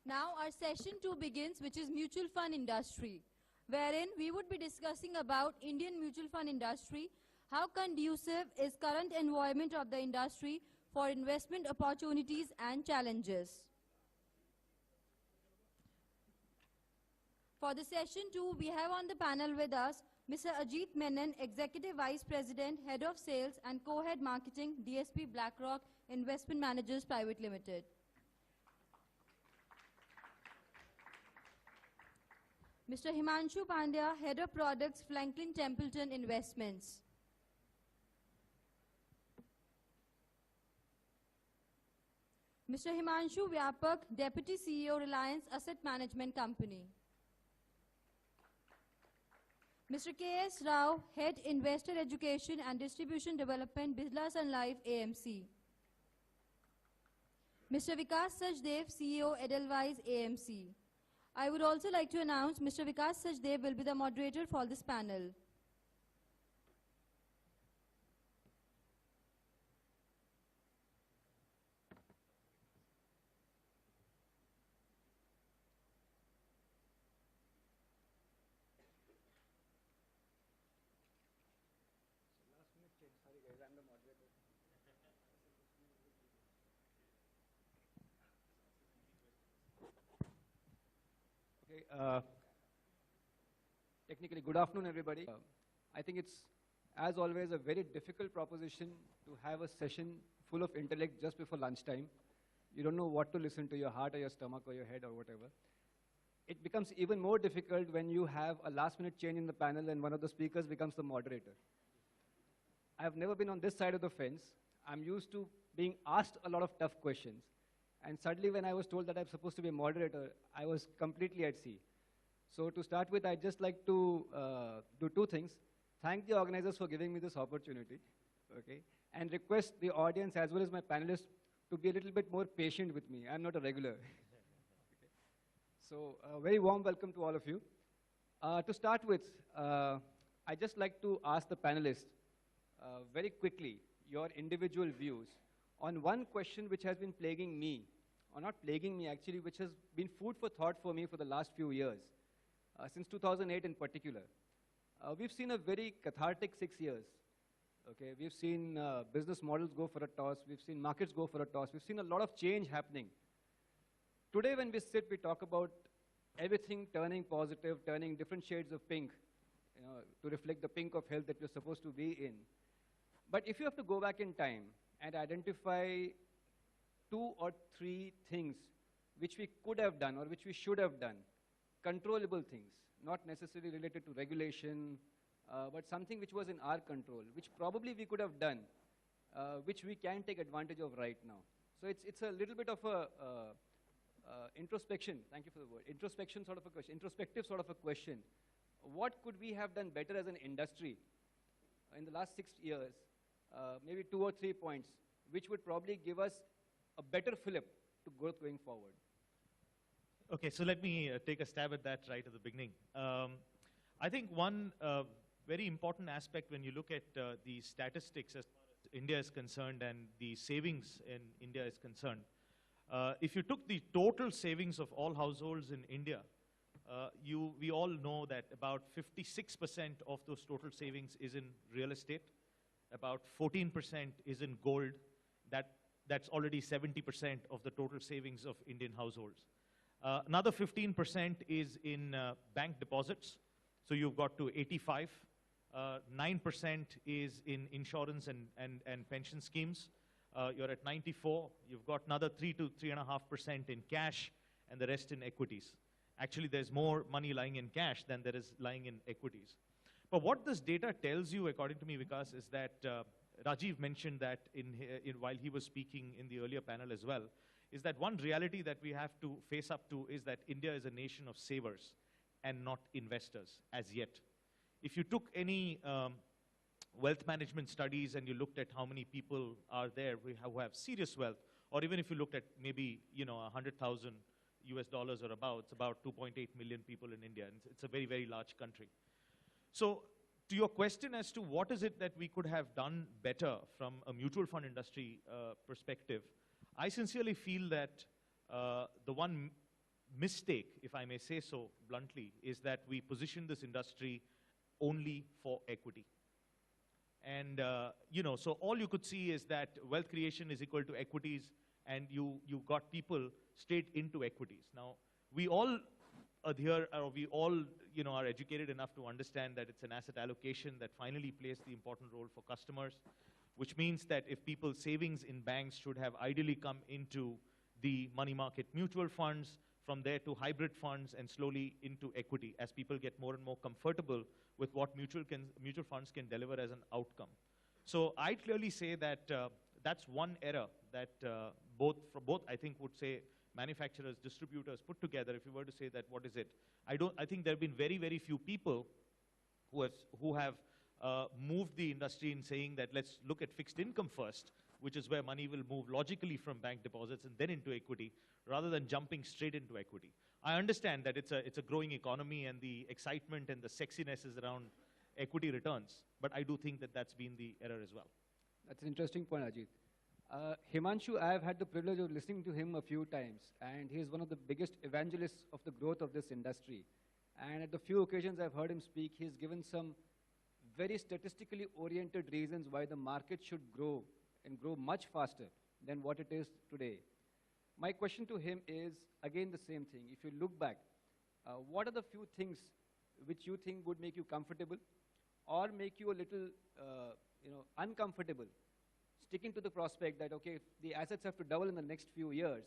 Now our session 2 begins, which is mutual fund industry, wherein we would be discussing about Indian mutual fund industry, how conducive is current environment of the industry for investment opportunities and challenges. For the session 2, we have on the panel with us Mr. Ajit Menon, Executive Vice President, Head of Sales and Co-Head Marketing, DSP BlackRock Investment Managers Private Limited. Mr. Himanshu Pandya, Head of Products, Franklin Templeton Investments. Mr. Himanshu Vyapak, Deputy CEO, Reliance Asset Management Company. Mr. K.S. Rao, Head Investor Education and Distribution Development, Bisla Sun Life AMC. Mr. Vikas Sachdev, CEO, Edelweiss AMC. I would also like to announce Mr. Vikas Sachdev will be the moderator for this panel. Technically, good afternoon, everybody. I think it's, as always, a very difficult proposition to have a session full of intellect just before lunchtime. You don't know what to listen to, your heart or your stomach or your head or whatever. It becomes even more difficult when you have a last-minute change in the panel and one of the speakers becomes the moderator. I've never been on this side of the fence. I'm used to being asked a lot of tough questions. And suddenly when I was told that I'm supposed to be a moderator, I was completely at sea. So to start with, I'd just like to do two things. Thank the organizers for giving me this opportunity, okay? And request the audience as well as my panelists to be a little bit more patient with me. I'm not a regular. Okay. So a very warm welcome to all of you. To start with, I'd just like to ask the panelists very quickly your individual views on one question which has been plaguing me, or not plaguing me actually, which has been food for thought for me for the last few years, since 2008 in particular. We've seen a very cathartic 6 years. Okay, we've seen business models go for a toss. We've seen markets go for a toss. We've seen a lot of change happening. Today when we sit, we talk about everything turning positive, turning different shades of pink, you know, to reflect the pink of health that we're supposed to be in. But if you have to go back in time and identify 2 or 3 things which we could have done or which we should have done, controllable things, not necessarily related to regulation, but something which was in our control, which probably we could have done, which we can take advantage of right now. So it's a little bit of a introspection, thank you for the word, introspection sort of a question, introspective sort of a question. What could we have done better as an industry in the last 6 years? Maybe 2 or 3 points, which would probably give us a better fillip to growth going forward. Okay, so let me take a stab at that right at the beginning. I think one very important aspect when you look at the statistics as far as India is concerned and the savings in India is concerned, if you took the total savings of all households in India, we all know that about 56% of those total savings is in real estate, about 14% is in gold. That's already 70% of the total savings of Indian households. Another 15% is in bank deposits, so you've got to 85. 9% is in insurance and pension schemes. You're at 94. You've got another 3 to 3.5% in cash, and the rest in equities. Actually, there's more money lying in cash than there is lying in equities. But what this data tells you, according to me, Vikas, is that Rajiv mentioned that while he was speaking in the earlier panel as well, is that one reality that we have to face up to is that India is a nation of savers and not investors as yet. If you took any wealth management studies and you looked at how many people are there who have serious wealth, or even if you looked at maybe 100,000 US dollars or about, it's about 2.8 million people in India, and it's a very, very large country. So to your question as to what is it that we could have done better from a mutual fund industry perspective, I sincerely feel that the one mistake, if I may say so bluntly, is that we position this industry only for equity. And, so all you could see is that wealth creation is equal to equities, and you got people straight into equities. Now, we all adhere, or we all, are educated enough to understand that it's an asset allocation that finally plays the important role for customers, which means that if people's savings in banks should have ideally come into the money market mutual funds, from there to hybrid funds, and slowly into equity as people get more and more comfortable with what mutual funds can deliver as an outcome. So I'd clearly say that that's one error that both, I think, would say manufacturers, distributors put together. If you were to say that, what is it? I think there have been very, very few people who have moved the industry in saying that let's look at fixed income first, which is where money will move logically from bank deposits and then into equity, rather than jumping straight into equity. I understand that it's a growing economy and the excitement and the sexiness is around equity returns, but I do think that that's been the error as well. That's an interesting point, Ajit. Himanshu, I have had the privilege of listening to him a few times, and he is one of the biggest evangelists of the growth of this industry. And at the few occasions I've heard him speak, he's given some very statistically oriented reasons why the market should grow and grow much faster than what it is today. My question to him is, again, the same thing. If you look back, what are the few things which you think would make you comfortable or make you a little uncomfortable, sticking to the prospect that, okay, if the assets have to double in the next few years,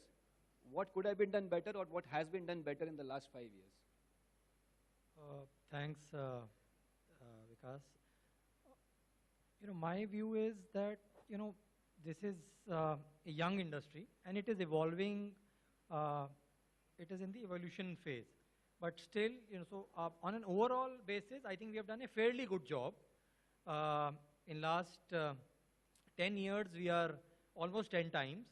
what could have been done better or what has been done better in the last 5 years? Thanks, Vikas. My view is that, this is a young industry and it is evolving, it is in the evolution phase. But still, on an overall basis, I think we have done a fairly good job. In last 10 years, we are almost 10 times.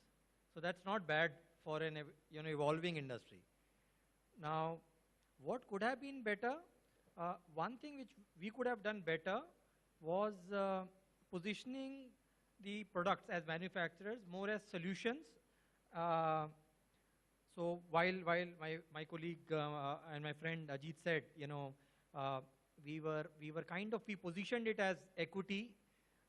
So that's not bad for an evolving industry. Now, what could have been better? One thing which we could have done better was positioning the products as manufacturers more as solutions. So while my colleague and my friend Ajit said, we positioned it as equity.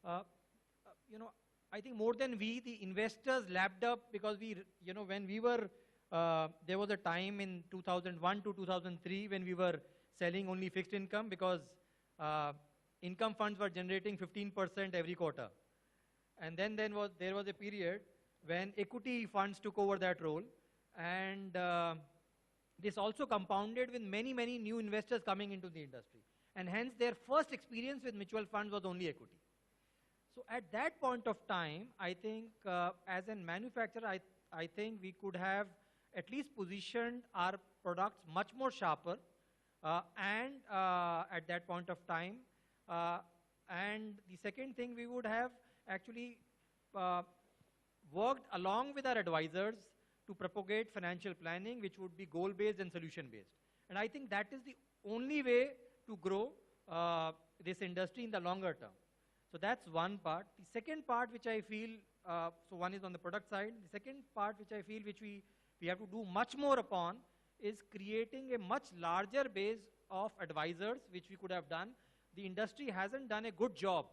I think more than we, the investors lapped up, because when we were, there was a time in 2001 to 2003 when we were selling only fixed income, because income funds were generating 15% every quarter. And then there was a period when equity funds took over that role. And this also compounded with many, many new investors coming into the industry. And hence their first experience with mutual funds was only equity. So at that point of time, I think as a manufacturer, I think we could have at least positioned our products much more sharper and at that point of time. And the second thing, we would have actually worked along with our advisors to propagate financial planning, which would be goal-based and solution-based. And I think that is the only way to grow this industry in the longer term. So that's one part. The second part which I feel, so one is on the product side. The second part which I feel which we have to do much more upon is creating a much larger base of advisors, which we could have done. The industry hasn't done a good job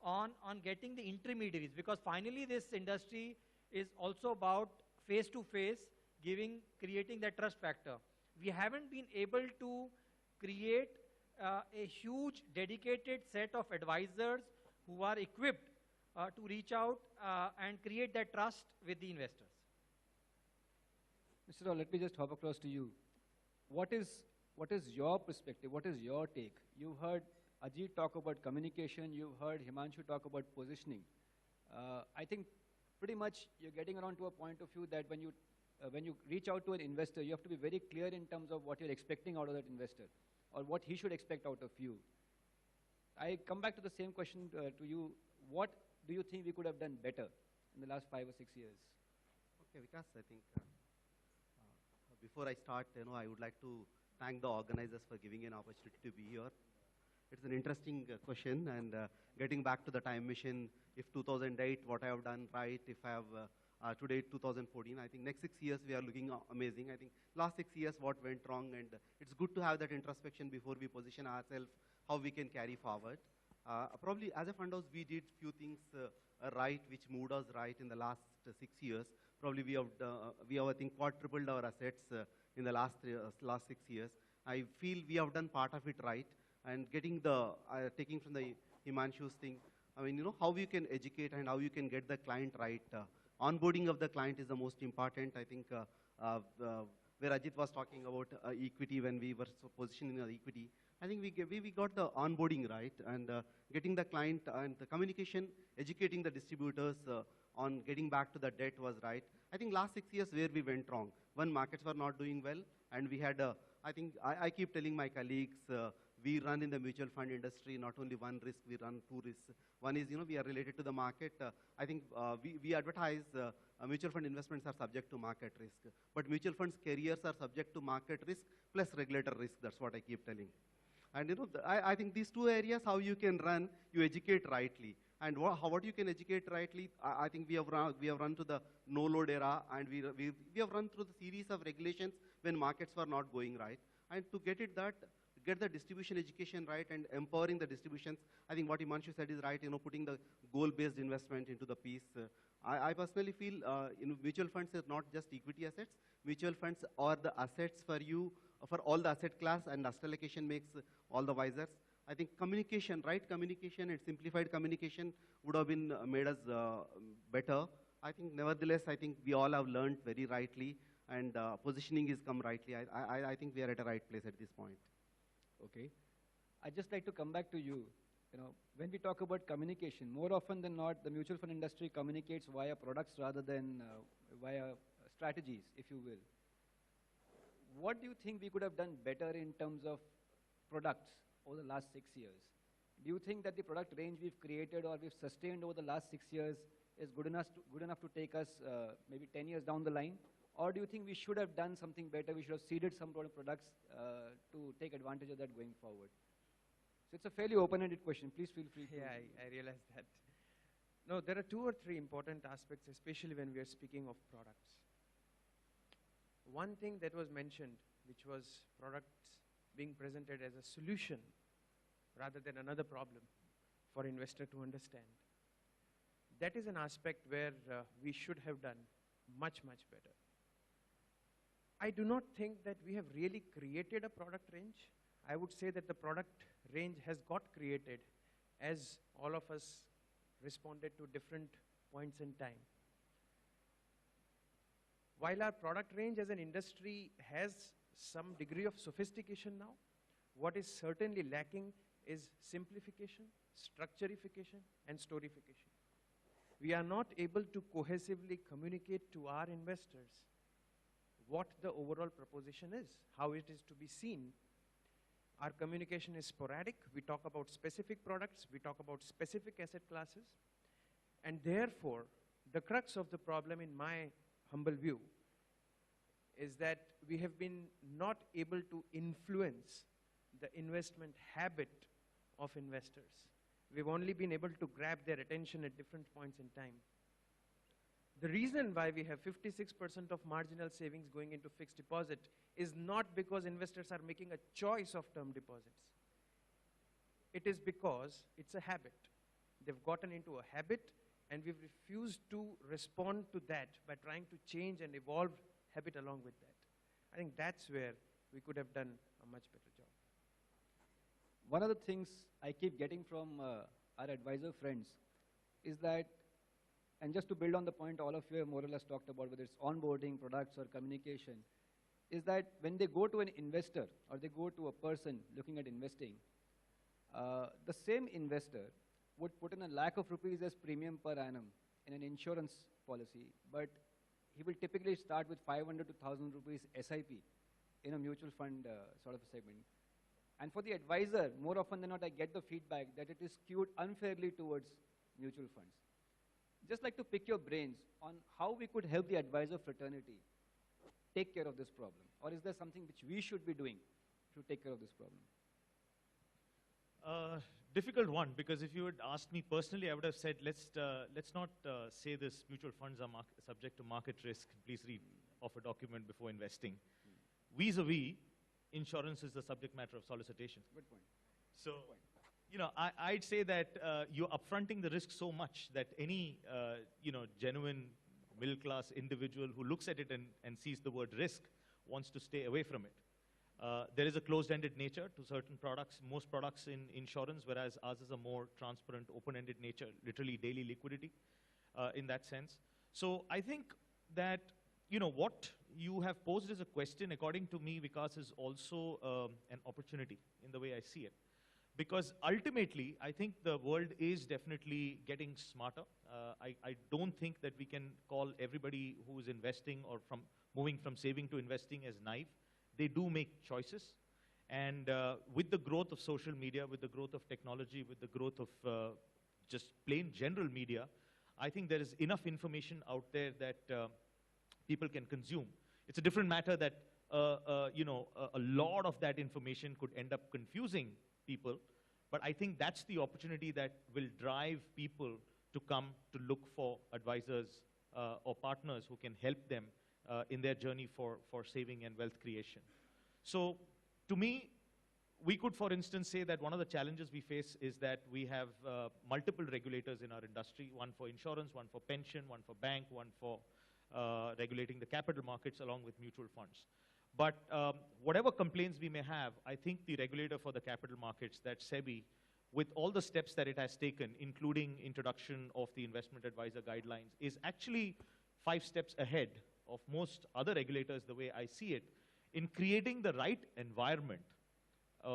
on getting the intermediaries, because finally this industry is also about face-to-face, creating that trust factor. We haven't been able to create a huge dedicated set of advisors who are equipped to reach out and create that trust with the investors. Mr. Rao, let me just hop across to you. What is your perspective? What is your take? You've heard Ajit talk about communication. You've heard Himanshu talk about positioning. I think pretty much you're getting around to a point of view that when you reach out to an investor, you have to be very clear in terms of what you're expecting out of that investor or what he should expect out of you. I come back to the same question to you. What do you think we could have done better in the last 5 or 6 years? Okay, Vikas, I think before I start, I would like to thank the organizers for giving an opportunity to be here. It's an interesting question, and getting back to the time machine, if 2008, what I have done right, if I have today 2014. I think next 6 years we are looking amazing. I think last 6 years what went wrong, and it's good to have that introspection before we position ourselves, how we can carry forward. Probably as a fund house, we did few things right, which moved us right in the last 6 years. Probably we have, I think, quadrupled our assets in the last 6 years. I feel we have done part of it right, and getting the, taking from the Himanshu's thing, I mean, how you can educate and how you can get the client right. Onboarding of the client is the most important. I think where Ajit was talking about equity, when we were positioning the equity, I think we got the onboarding right, and getting the client and the communication, educating the distributors on getting back to the debt was right. I think last 6 years where we went wrong. One, markets were not doing well, and we had, I think I keep telling my colleagues, we run in the mutual fund industry, not only one risk, we run two risks. One is, we are related to the market. I think we advertise mutual fund investments are subject to market risk, but mutual funds careers are subject to market risk plus regulator risk. That's what I keep telling. And I think these two areas, how you can run, you educate rightly. And what you can educate rightly, I think we have run to the no-load era, and we have run through the series of regulations when markets were not going right. And to get the distribution education right and empowering the distributions, I think what Himanshu said is right, putting the goal-based investment into the piece. I personally feel mutual funds is not just equity assets. Mutual funds are the assets for you, for all the asset class, and asset allocation makes all the wiser. I think communication, right communication and simplified communication would have been made us better. I think nevertheless, I think we all have learned very rightly, and positioning is come rightly. I think we are at a right place at this point. Okay. I'd just like to come back to you. When we talk about communication, more often than not, the mutual fund industry communicates via products rather than via strategies, if you will. What do you think we could have done better in terms of products over the last 6 years? Do you think that the product range we've created or we've sustained over the last 6 years is good enough to take us maybe 10 years down the line? Or do you think we should have done something better? We should have seeded some products to take advantage of that going forward. So it's a fairly open-ended question. Please feel free to. Yeah, I realize that. No, there are 2 or 3 important aspects, especially when we are speaking of products. One thing that was mentioned, which was products being presented as a solution rather than another problem for investor to understand. That is an aspect where we should have done much, much better. I do not think that we have really created a product range. I would say that the product range has got created as all of us responded to different points in time. While our product range as an industry has some degree of sophistication now, what is certainly lacking is simplification, structurification, and storification. We are not able to cohesively communicate to our investors what the overall proposition is, how it is to be seen. Our communication is sporadic. We talk about specific products. We talk about specific asset classes. And therefore, the crux of the problem, in my humble view, is that we have been not able to influence the investment habit of investors. We've only been able to grab their attention at different points in time. The reason why we have 56% of marginal savings going into fixed deposit is not because investors are making a choice of term deposits. It is because it's a habit. They've gotten into a habit, and we've refused to respond to that by trying to change and evolve habit along with that. I think that's where we could have done a much better job. One of the things I keep getting from our advisor friends is that, and just to build on the point all of you have more or less talked about, whether it's onboarding, products, or communication, is that when they go to an investor or they go to a person looking at investing, the same investor would put in ₹1 lakh as premium per annum in an insurance policy, but he will typically start with 500 to 1,000 rupees SIP in a mutual fund sort of a segment. And for the advisor, more often than not, I get the feedback that it is skewed unfairly towards mutual funds. Just like to pick your brains on how we could help the advisor fraternity take care of this problem. Or is there something which we should be doing to take care of this problem? difficult one, because if you had asked me personally, I would have said, let's not say this mutual funds are subject to market risk. Please read off a document before investing. Vis-a-vis, insurance is the subject matter of solicitation. Good point. So, you know, I'd say that you're upfronting the risk so much that any, you know, genuine middle-class individual who looks at it and sees the word risk wants to stay away from it. There is a closed-ended nature to certain products, most products in insurance, whereas ours is a more transparent, open-ended nature, literally daily liquidity in that sense. So I think that, you know, what you have posed as a question, according to me, Vikas, is also an opportunity in the way I see it. Because ultimately, I think the world is definitely getting smarter. I don't think that we can call everybody who is investing or moving from saving to investing as naive. They do make choices. And with the growth of social media, with the growth of technology, with the growth of just plain general media, I think there is enough information out there that people can consume. It's a different matter that you know, a lot of that information could end up confusing people, but I think that's the opportunity that will drive people to come to look for advisors or partners who can help them in their journey for saving and wealth creation. So to me, we could, for instance, say that one of the challenges we face is that we have multiple regulators in our industry, one for insurance, one for pension, one for bank, one for regulating the capital markets along with mutual funds. But whatever complaints we may have, I think the regulator for the capital markets, that SEBI, with all the steps that it has taken, including introduction of the investment advisor guidelines, is actually 5 steps ahead of most other regulators, the way I see it, in creating the right environment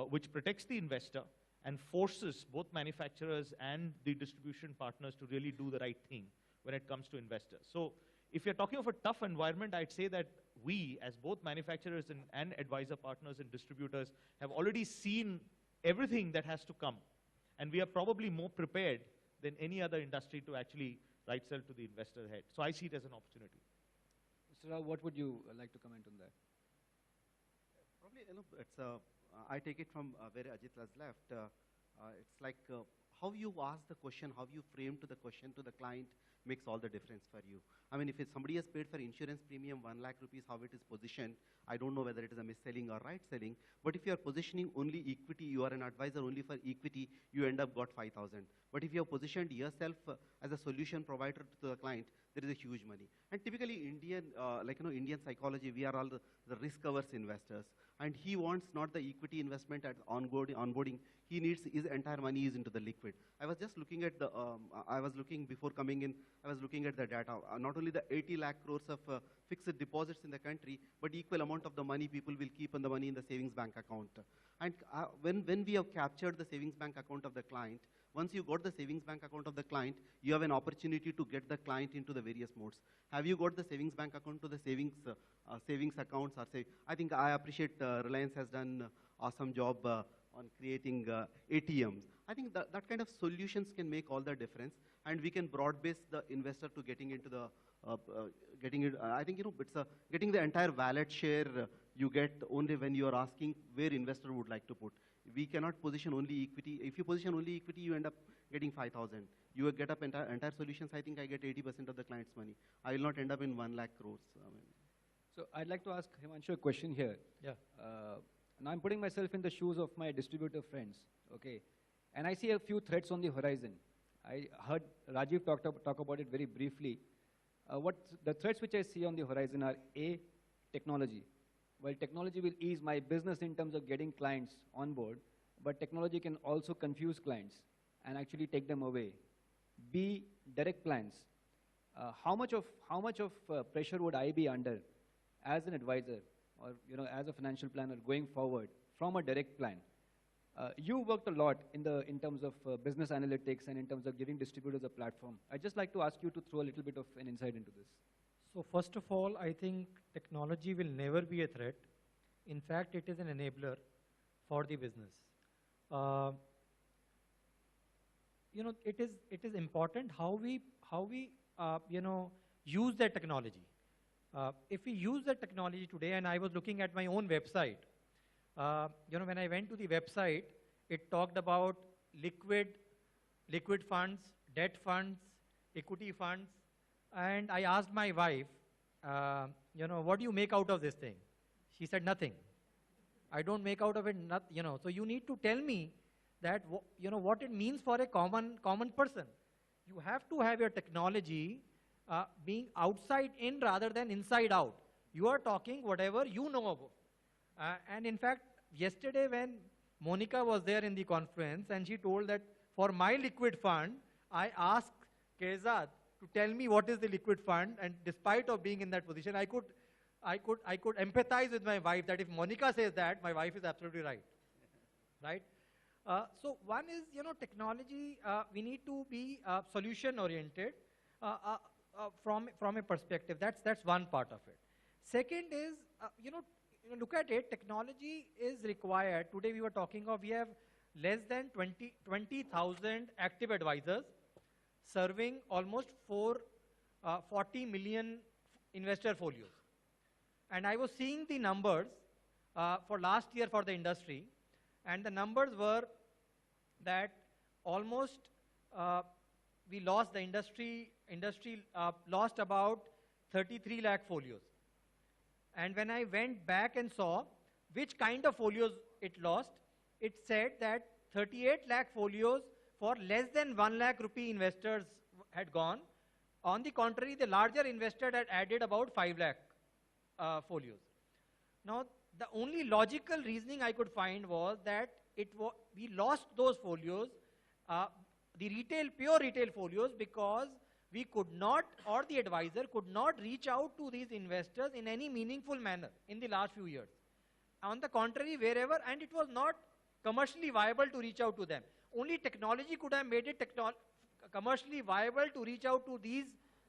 which protects the investor and forces both manufacturers and the distribution partners to really do the right thing when it comes to investors. So if you're talking of a tough environment, I'd say that we, as both manufacturers and advisor partners and distributors, have already seen everything that has to come. And we are probably more prepared than any other industry to actually right sell to the investor ahead. So I see it as an opportunity. Mr. Rao, what would you like to comment on that? Probably, you know, it's I take it from where Ajit has left. It's like how you ask the question, how you frame to the question to the client makes all the difference for you. I mean, if somebody has paid for insurance premium 1 lakh rupees, how it is positioned, I don't know whether it is a mis-selling or right selling. But if you are positioning only equity, you are an advisor only for equity, you end up got 5,000. But if you have positioned yourself as a solution provider to the client, there is a huge money. And typically Indian, Indian psychology, we are all the risk-averse investors. And he wants not the equity investment at onboarding. He needs his entire money is into the liquid. I was just looking at the, before coming in, I was looking at the data. Not only the 80 lakh crores of fixed deposits in the country, but equal amount of the money people will keep on the money in the savings bank account. And when we have captured the savings bank account of the client, once you got the savings bank account of the client, you have an opportunity to get the client into the various modes. Have you got the savings bank account to the savings accounts? I think I appreciate Reliance has done awesome job on creating ATMs. I think that kind of solutions can make all the difference, and we can broad base the investor to getting into the I think, you know, it's getting the entire wallet share you get only when you are asking where investor would like to put. We cannot position only equity. If you position only equity, you end up getting 5,000. You get up entire solutions, I think I get 80% of the client's money. I will not end up in 1 lakh crores. So I'd like to ask Himanshu a question here. Yeah. Now I'm putting myself in the shoes of my distributor friends, okay? And I see a few threats on the horizon. I heard Rajiv talk about it very briefly. What the threats which I see on the horizon are A, technology. Well, technology will ease my business in terms of getting clients on board, but technology can also confuse clients and actually take them away. B, direct plans. How much of pressure would I be under as an advisor or, you know, as a financial planner going forward from a direct plan? You worked a lot in terms of business analytics and in terms of giving distributors a platform. I'd just like to ask you to throw a little bit of an insight into this. So first of all, I think technology will never be a threat. In fact, it is an enabler for the business. You know, it is important how we you know, use that technology. If we use that technology today, and I was looking at my own website, you know, when I went to the website, it talked about liquid, liquid funds, debt funds, equity funds. And I asked my wife, what do you make out of this thing? She said, nothing. I don't make out of it, so you need to tell me that, what it means for a common person. You have to have your technology being outside in rather than inside out. You are talking whatever you know about. And in fact, yesterday when Monica was there in the conference and she told that for my liquid fund, I asked Kezad to tell me what is the liquid fund, and despite of being in that position, I could empathize with my wife that if Monica says that, my wife is absolutely right, right? So one is, technology, we need to be solution-oriented from a perspective. That's one part of it. Second is, look at it, technology is required. Today we were talking of, we have less than 20,000 active advisors serving almost 40 million investor folios. And I was seeing the numbers for last year for the industry, and the numbers were that almost we lost, the industry lost about 33 lakh folios. And when I went back and saw which kind of folios it lost, it said that 38 lakh folios for less than 1 lakh rupee investors had gone. On the contrary, the larger investor had added about 5 lakh folios. Now, the only logical reasoning I could find was that we lost those folios, the pure retail folios, because we could not, or the advisor could not reach out to these investors in any meaningful manner in the last few years. On the contrary, wherever, and it was not commercially viable to reach out to them. Only technology could have made it commercially viable to reach out to these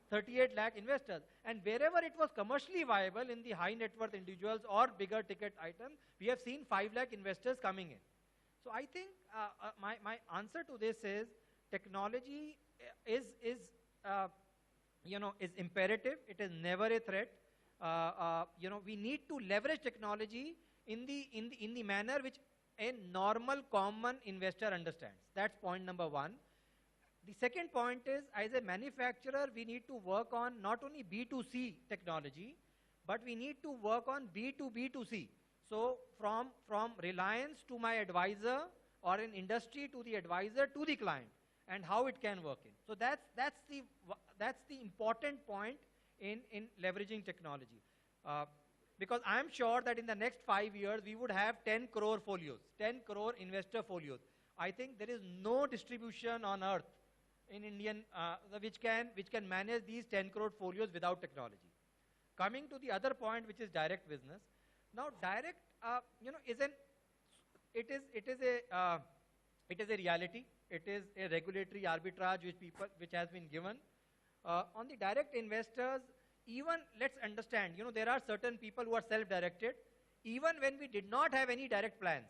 38 lakh investors. And wherever it was commercially viable in the high net worth individuals or bigger ticket items, we have seen 5 lakh investors coming in. So I think my answer to this is technology is imperative. It is never a threat. We need to leverage technology in the manner which a normal common investor understands. That's point number one. The second point is, as a manufacturer, we need to work on not only B2C technology, but we need to work on B2B2C. So from Reliance to my advisor, or an industry to the advisor to the client, and how it can work in. So that's the important point in leveraging technology. Because I'm sure that in the next 5 years, we would have 10 crore folios, 10 crore investor folios. I think there is no distribution on earth in Indian, which can manage these 10 crore folios without technology. Coming to the other point, which is direct business. Now, direct, it is a reality. It is a regulatory arbitrage which has been given. On the direct investors, even let's understand, there are certain people who are self-directed. Even when we did not have any direct plans,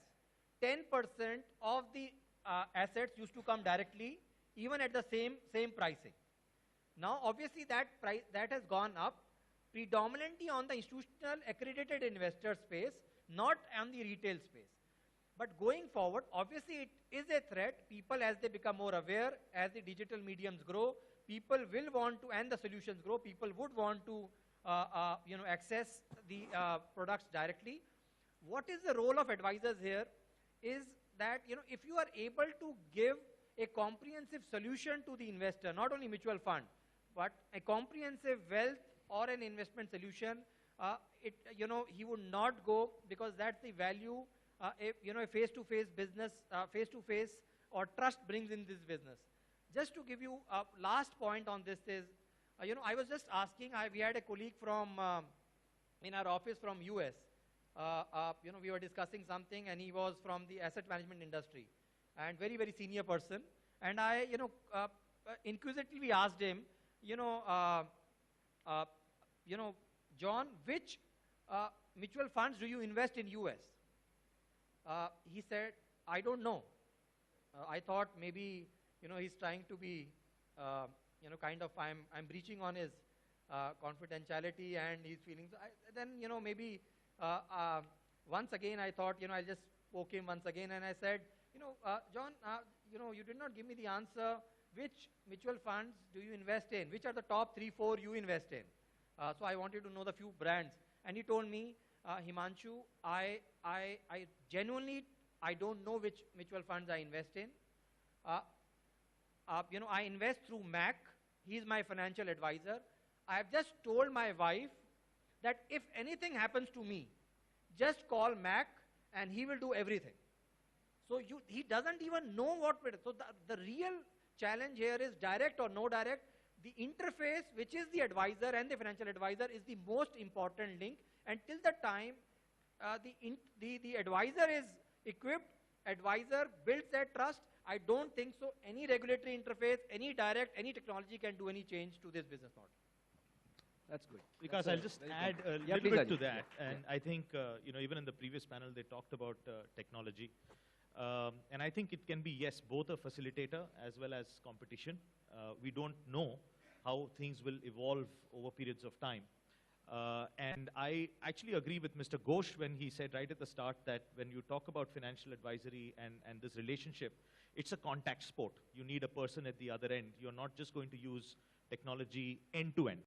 10% of the assets used to come directly, even at the same pricing. Now, obviously, that has gone up predominantly on the institutional accredited investor space, not on the retail space. But going forward, obviously, it is a threat. People, as they become more aware, as the digital mediums grow, people will want to, and the solutions grow, people would want to, access the products directly. What is the role of advisors here is that, if you are able to give a comprehensive solution to the investor, not only mutual fund, but a comprehensive wealth or an investment solution, he would not go, because that's the value a face-to-face business, face-to-face or trust brings in this business. Just to give you a last point on this is, I was just asking, we had a colleague from, in our office from US. We were discussing something, and he was from the asset management industry, and very, very senior person. And I, inquisitively asked him, John, which mutual funds do you invest in US? He said, I don't know. I thought maybe, he's trying to be, kind of, I'm breaching on his confidentiality, and he's feeling, then, maybe, once again, I thought, I'll just poke him once again, and I said, John, you did not give me the answer. Which mutual funds do you invest in? Which are the top 3, 4 you invest in? So I wanted to know the few brands. And he told me, Himanshu, I genuinely, I don't know which mutual funds I invest in. I invest through Mac. He's my financial advisor. I have just told my wife that if anything happens to me, just call Mac and he will do everything. So he doesn't even know what, so the real challenge here is direct or no direct. The interface, which is the advisor and the financial advisor, is the most important link. And till the time the advisor is equipped, advisor builds that trust, I don't think so any regulatory interface, any direct, any technology can do any change to this business model. That's good. Because That's I'll just very add a Yeah, little please, bit to Ajit. that. Yeah. And I think, even in the previous panel, they talked about technology. And I think it can be, yes, both a facilitator as well as competition. We don't know how things will evolve over periods of time. And I actually agree with Mr. Ghosh when he said right at the start that when you talk about financial advisory and this relationship, it's a contact sport. You need a person at the other end. You're not just going to use technology end to end.